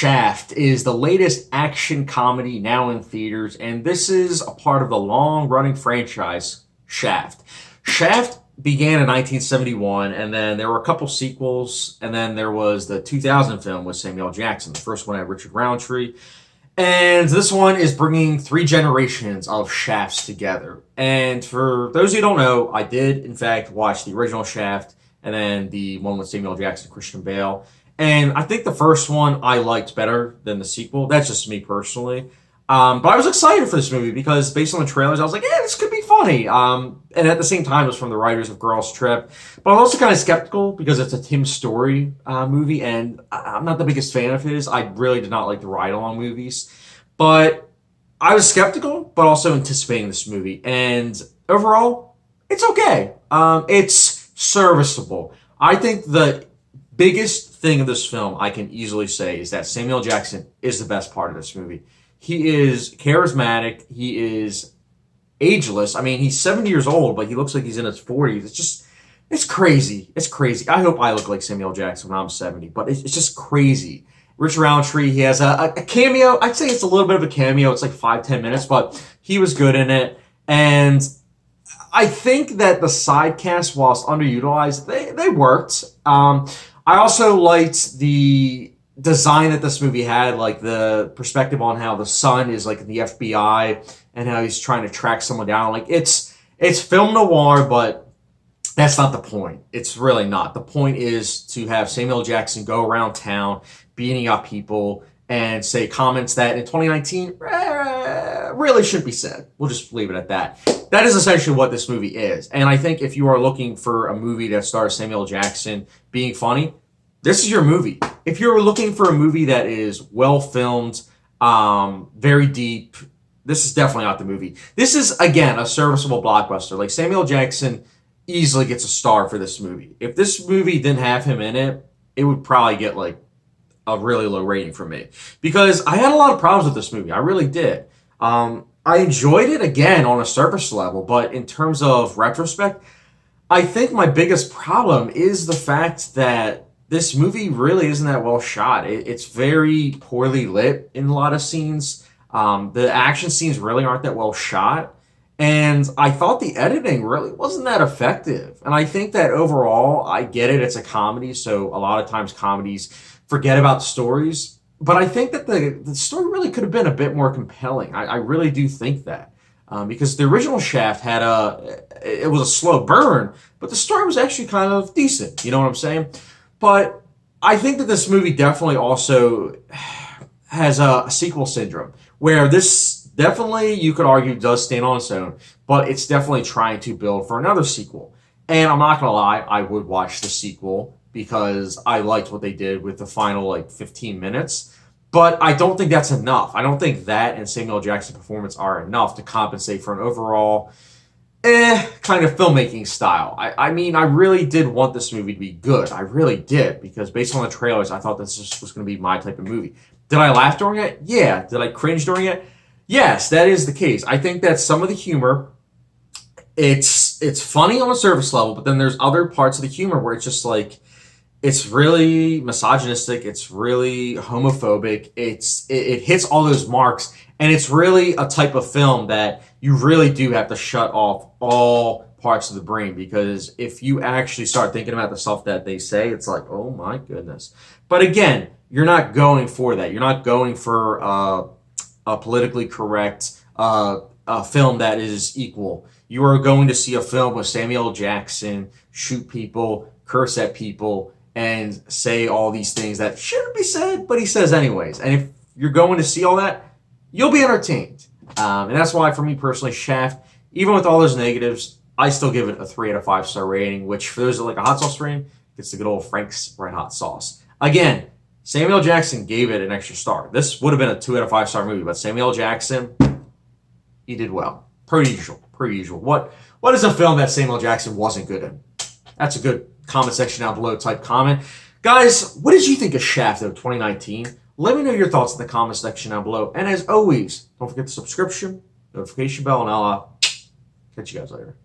Shaft is the latest action comedy now in theaters, and this is a part of the long-running franchise, Shaft. Shaft began in 1971, and then there were a couple sequels, and then there was the 2000 film with Samuel Jackson. The first one had Richard Roundtree, and this one is bringing three generations of Shafts together. And for those who don't know, I did, in fact, watch the original Shaft, and then the one with Samuel Jackson and Christian Bale. And I think the first one I liked better than the sequel. That's just me personally. But I was excited for this movie because based on the trailers, I was like, yeah, this could be funny. And at the same time, it was from the writers of Girls Trip. But I'm also kind of skeptical because it's a Tim Story movie, and I'm not the biggest fan of his. I really did not like the ride-along movies. But I was skeptical, but also anticipating this movie. And overall, it's okay. It's serviceable. I think the biggest thing of this film I can easily say is that Samuel Jackson is the best part of this movie. He is charismatic. He is ageless. I mean, he's 70 years old, but he looks like he's in his 40s. It's crazy. It's crazy. I hope I look like Samuel Jackson when I'm 70, but it's just crazy. Rich Roundtree, he has a cameo. I'd say it's a little bit of a cameo. It's like 5-10 minutes, but he was good in it. And I think that the side cast, whilst underutilized, they worked. I also liked the design that this movie had, like the perspective on how the son is like the FBI and how he's trying to track someone down. Like it's film noir, but that's not the point. It's really not. The point is to have Samuel Jackson go around town beating up people and say comments that in 2019 really shouldn't be said. We'll just leave it at that. That is essentially what this movie is. And I think if you are looking for a movie that stars Samuel Jackson being funny, this is your movie. If you're looking for a movie that is well filmed, very deep, this is definitely not the movie. This is, again, a serviceable blockbuster. Like, Samuel Jackson easily gets a star for this movie. If this movie didn't have him in it, it would probably get, like, a really low rating from me. Because I had a lot of problems with this movie. I really did. I enjoyed it, again, on a surface level. But in terms of retrospect, I think my biggest problem is the fact that this movie really isn't that well shot. It's very poorly lit in a lot of scenes. The action scenes really aren't that well shot. And I thought the editing really wasn't that effective. And I think that overall, I get it, it's a comedy, so a lot of times comedies forget about stories. But I think that the story really could have been a bit more compelling. I really do think that. Because the original Shaft it was a slow burn, but the story was actually kind of decent. You know what I'm saying? But I think that this movie definitely also has a sequel syndrome, where this definitely, you could argue, does stand on its own, but it's definitely trying to build for another sequel. And I'm not going to lie, I would watch the sequel because I liked what they did with the final, 15 minutes. But I don't think that's enough. I don't think that and Samuel Jackson's performance are enough to compensate for an overall kind of filmmaking style. I mean, I really did want this movie to be good. I really did, because based on the trailers, I thought this was going to be my type of movie. Did I laugh during it? Yeah. Did I cringe during it? Yes, that is the case. I think that some of the humor, it's funny on a surface level, but then there's other parts of the humor where it's just like, it's really misogynistic, it's really homophobic, it hits all those marks, and it's really a type of film that you really do have to shut off all parts of the brain, because if you actually start thinking about the stuff that they say, it's like, oh my goodness. But again, you're not going for that. You're not going for a politically correct a film that is equal. You are going to see a film with Samuel Jackson shoot people, curse at people, and say all these things that shouldn't be said, but he says anyways. And if you're going to see all that, you'll be entertained. And that's why, for me personally, Shaft, even with all those negatives, I still give it a 3 out of 5 star rating, which for those that like a hot sauce rating, gets the good old Frank's Red Hot Sauce. Again, Samuel Jackson gave it an extra star. This would have been a 2 out of 5 star movie, but Samuel Jackson, he did well. Per usual. What is a film that Samuel Jackson wasn't good in? That's a good comment section down below type comment. Guys, what did you think of Shaft of 2019? Let me know your thoughts in the comment section down below. And as always, don't forget the subscription, notification bell, and I'll catch you guys later.